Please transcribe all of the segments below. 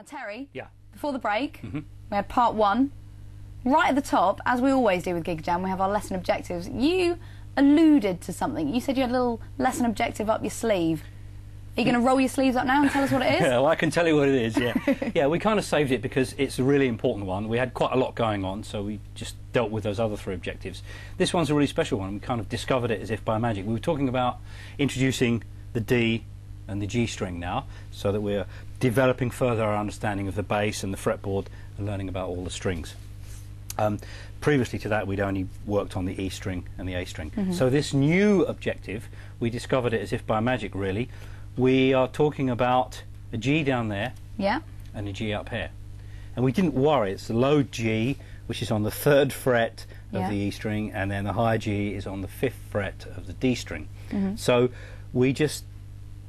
Now, Terry, Yeah. before the break, we had part one. Right at the top, as we always do with Gigajam, we have our lesson objectives. You alluded to something. You said you had a little lesson objective up your sleeve. Are you going to roll your sleeves up now and tell us what it is? Yeah, well, I can tell you what it is, yeah. Yeah, we kind of saved it because it's a really important one. We had quite a lot going on, so we just dealt with those other three objectives. This one's a really special one. We kind of discovered it as if by magic. We were talking about introducing the D and the G string now, so that we're developing further our understanding of the bass and the fretboard and learning about all the strings. Previously to that, we'd only worked on the E string and the A string. So this new objective, we discovered it as if by magic, really. We are talking about a G down there, and a G up here. And we didn't worry, it's the low G, which is on the 3rd fret of the E string, and then the high G is on the 5th fret of the D string. So we just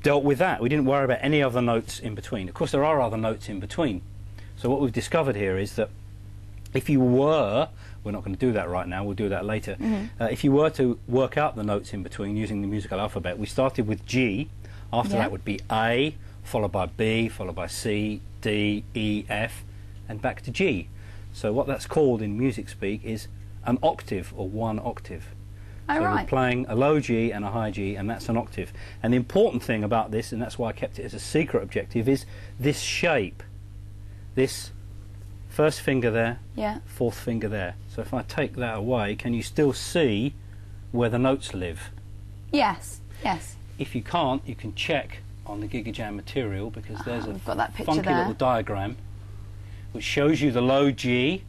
dealt with that. We didn't worry about any other notes in between. Of course, there are other notes in between. So what we've discovered here is that if you were, we're not going to do that right now, we'll do that later, if you were to work out the notes in between using the musical alphabet, we started with G, after that would be A, followed by B, followed by C, D, E, F, and back to G. So what that's called in music speak is an octave, or one octave. Oh, so right. we're playing a low G and a high G, and that's an octave. And the important thing about this, and that's why I kept it as a secret objective, is this shape. This first finger there, 4th finger there. So if I take that away, can you still see where the notes live? Yes, yes. If you can't, you can check on the Gigajam material, because there's a got that picture funky there. little diagram which shows you the low G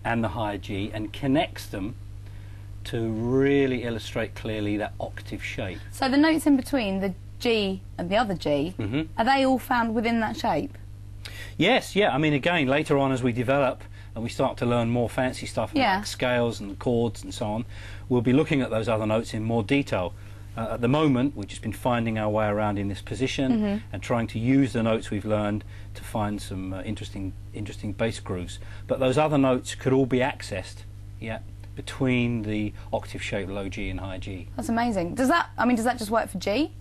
and the high G and connects them to really illustrate clearly that octave shape. So the notes in between, the G and the other G, are they all found within that shape? Yes, yeah, I mean, again, later on as we develop and we start to learn more fancy stuff like scales and chords and so on, we'll be looking at those other notes in more detail. At the moment, we've just been finding our way around in this position and trying to use the notes we've learned to find some interesting bass grooves. But those other notes could all be accessed, between the octave shape low G and high G. That's amazing. Does that just work for G?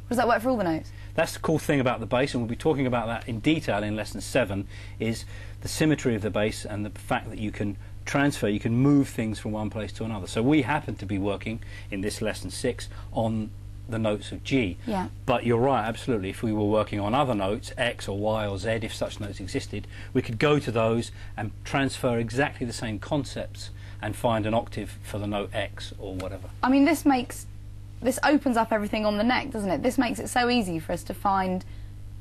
Or does that work for all the notes? That's the cool thing about the bass, and we'll be talking about that in detail in lesson 7, is the symmetry of the bass and the fact that you can transfer, you can move things from one place to another. So we happen to be working in this lesson 6 on the notes of G. But you're right, absolutely, if we were working on other notes, X or Y or Z, if such notes existed, we could go to those and transfer exactly the same concepts and find an octave for the note X or whatever. I mean, this opens up everything on the neck, doesn't it? This makes it so easy for us to find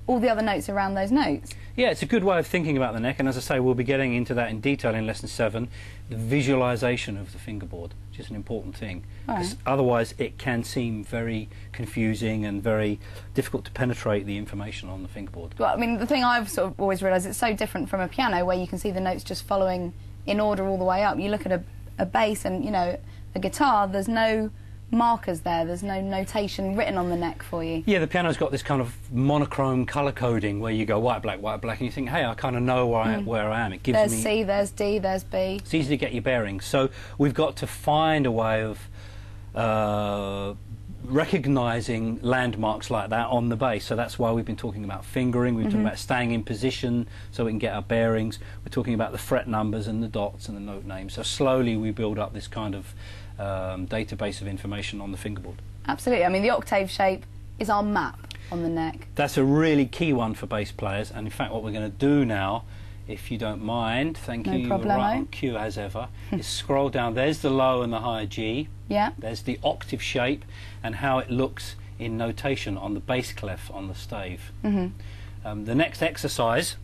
all the other notes around those notes. Yeah, it's a good way of thinking about the neck, and as I say, we'll be getting into that in detail in lesson 7, the visualization of the fingerboard, which is an important thing. Because otherwise it can seem very confusing and very difficult to penetrate the information on the fingerboard. Well, I mean, the thing I've sort of always realised, it's so different from a piano where you can see the notes just following in order all the way up. You look at a bass and, you know, a guitar, there's no markers there, there's no notation written on the neck for you. Yeah, the piano's got this kind of monochrome colour coding where you go white, black, and you think, hey, I kind of know where I am. It gives me... There's C, there's D, there's B. It's easy to get your bearings. So we've got to find a way of recognising landmarks like that on the bass. So that's why we've been talking about fingering, we've been talking about staying in position so we can get our bearings. We're talking about the fret numbers and the dots and the note names. So slowly we build up this kind of database of information on the fingerboard. Absolutely. I mean, the octave shape is our map on the neck. That's a really key one for bass players, and in fact what we're going to do now, if you don't mind, thank you, you're right on cue as ever, is scroll down. There's the low and the high G. There's the octave shape and how it looks in notation on the bass clef on the stave. The next exercise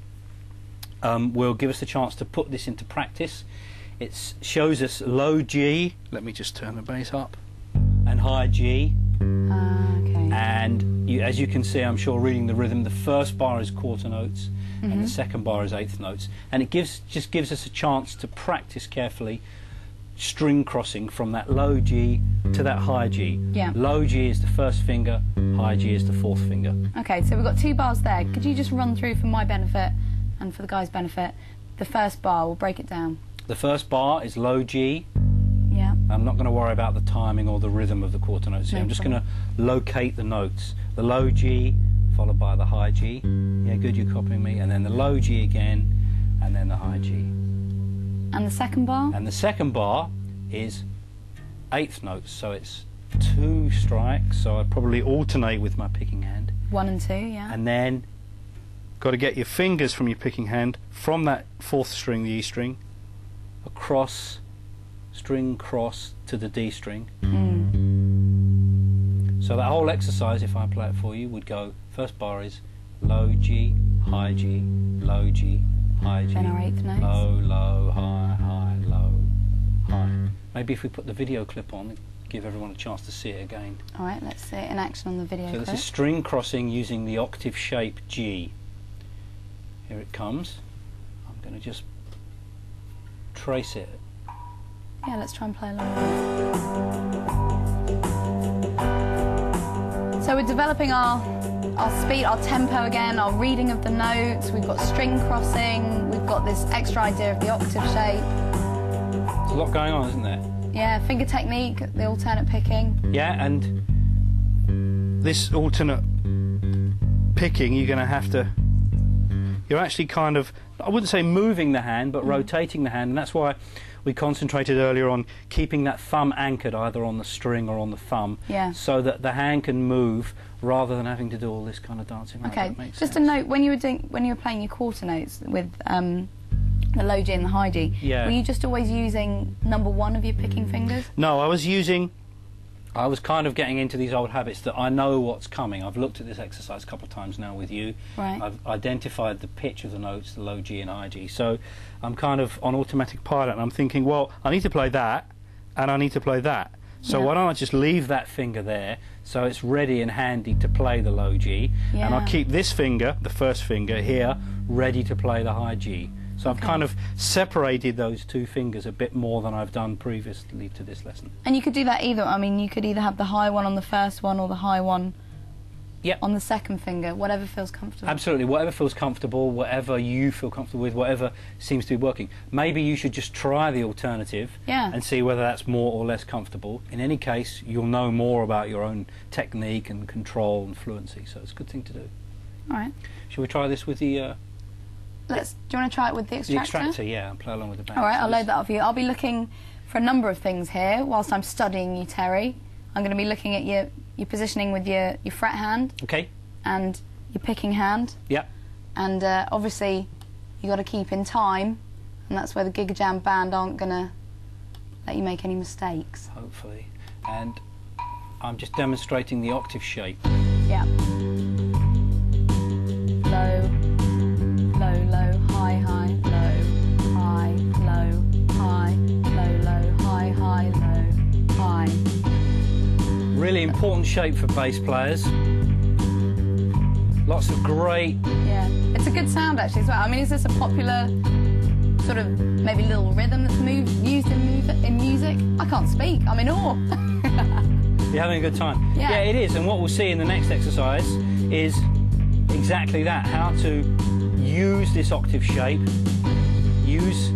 will give us a chance to put this into practice. It shows us low G, let me just turn the bass up, and high G. And as you can see, I'm sure reading the rhythm, the first bar is quarter notes and the second bar is eighth notes. And it just gives us a chance to practice carefully string crossing from that low G to that high G. Low G is the first finger, high G is the 4th finger. Okay, so we've got 2 bars there. Could you just run through for my benefit and for the guys' benefit the first bar? We'll break it down. The first bar is low G. I'm not going to worry about the timing or the rhythm of the quarter notes here. I'm just going to locate the notes. The low G, followed by the high G. Yeah, good, you're copying me. And then the low G again, and then the high G. And the second bar? And the second bar is eighth notes, so it's 2 strikes, so I'd probably alternate with my picking hand. 1 and 2, yeah. And then got to get your fingers from your picking hand from that 4th string, the E string, across, string cross to the D string. So that whole exercise, if I play it for you, would go, first bar is low G, high G, low G, high G, then our eighth notes. low, low, high, high, low, high. Maybe if we put the video clip on, give everyone a chance to see it again. All right, let's see it in action on the video So clip. this is string crossing using the octave shape G. Here it comes. I'm going to just trace it. Yeah, let's try and play along with it. So we're developing our speed, our tempo again, our reading of the notes. We've got string crossing. We've got this extra idea of the octave shape. There's a lot going on, isn't there? Yeah, finger technique, the alternate picking. Yeah, and this alternate picking, you're going to have to... You're actually kind of, I wouldn't say moving the hand, but rotating the hand, and that's why we concentrated earlier on keeping that thumb anchored either on the string or on the thumb, so that the hand can move rather than having to do all this kind of dancing. Okay, just a note, when you were playing your quarter notes with the low G and the high G, were you just always using number 1 of your picking fingers? No, I was kind of getting into these old habits that I know what's coming. I've looked at this exercise a couple of times now with you. Right. I've identified the pitch of the notes, the low G and high G. So I'm kind of on automatic pilot and I'm thinking, well, I need to play that and I need to play that. So why don't I just leave that finger there so it's ready and handy to play the low G, and I'll keep this finger, the first finger here, ready to play the high G. So I've kind of separated those 2 fingers a bit more than I've done previously to this lesson. And you could do that either, I mean, you could either have the high one on the first one or the high one on the second finger, whatever feels comfortable. Absolutely, whatever feels comfortable, whatever you feel comfortable with, whatever seems to be working. Maybe you should just try the alternative and see whether that's more or less comfortable. In any case, you'll know more about your own technique and control and fluency, so it's a good thing to do. All right. Shall we try this with the... Do you want to try it with the extractor? The extractor, yeah, and play along with the band. All right, I'll load that up for you. I'll be looking for a number of things here whilst I'm studying you, Terry. I'm going to be looking at your positioning with your fret hand. Okay. And your picking hand. Yeah. And obviously, you got to keep in time, and that's where the Gigajam band aren't going to let you make any mistakes. Hopefully. And I'm just demonstrating the octave shape. Yeah. Low, low, low, high, high, low, high, low, high, low, low, high, high, low, high. Really important shape for bass players. Lots of great... Yeah, it's a good sound actually as well. I mean, is this a popular sort of maybe little rhythm that's used in music? I can't speak, I'm in awe. You're having a good time. Yeah, it is, and what we'll see in the next exercise is exactly that, how to use this octave shape, use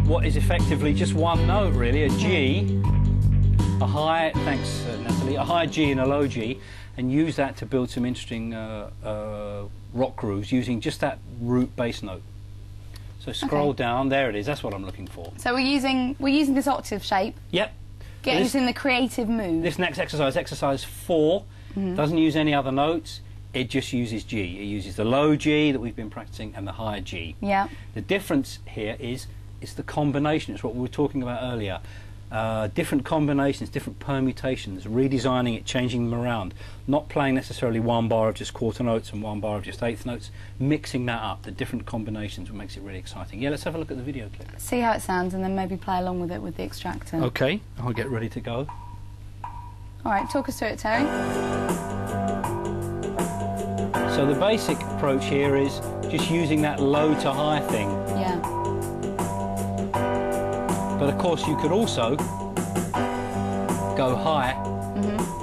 what is effectively just one note really, a G, a high, thanks Natalie, a high G and a low G, and use that to build some interesting rock grooves using just that root bass note. So scroll down, there it is, that's what I'm looking for. So we're using this octave shape. Yep. Using the creative move. This next exercise, exercise 4, doesn't use any other notes, it just uses G. It uses the low G that we've been practicing and the high G. Yeah. The difference here is the combination, it's what we were talking about earlier. Different combinations, different permutations, redesigning it, changing them around, not playing necessarily one bar of just quarter notes and one bar of just eighth notes, mixing that up, the different combinations, what makes it really exciting. Yeah, let's have a look at the video clip. See how it sounds and then maybe play along with it with the extractor. Okay, I'll get ready to go. All right, talk us through it, Terry. So the basic approach here is just using that low to high thing. Yeah. But of course you could also go high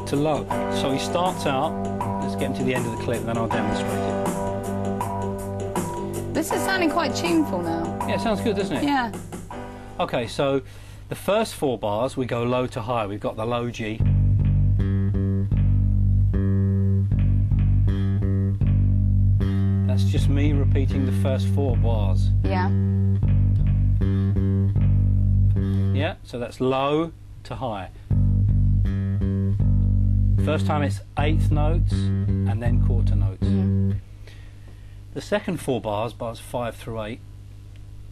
to low. So he starts out, let's get him to the end of the clip, then I'll demonstrate it. This is sounding quite tuneful now. Yeah, it sounds good, doesn't it? Yeah. Okay, so the first 4 bars we go low to high. We've got the low G. that's just me repeating the first 4 bars. Yeah. Yeah, so that's low to high. First time it's 8th notes and then quarter notes. The second 4 bars, bars 5 through 8,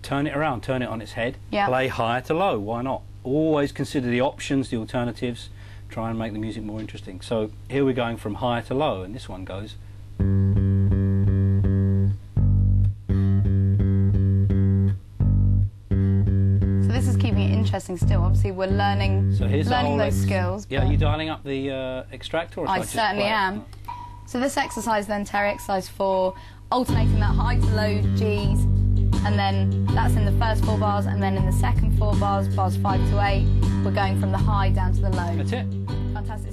turn it around, turn it on its head, play high to low, why not? Always consider the options, the alternatives, try and make the music more interesting. So here we're going from high to low, and this one goes. So this is keeping it interesting still. Obviously we're learning, So here's learning those skills. Yeah, are you dialing up the extractor? Or I certainly am. So this exercise then, Terry, exercise 4, alternating that high to low Gs, and then that's in the first 4 bars, and then in the second 4 bars, bars 5 to 8, we're going from the high down to the low. That's it. Fantastic.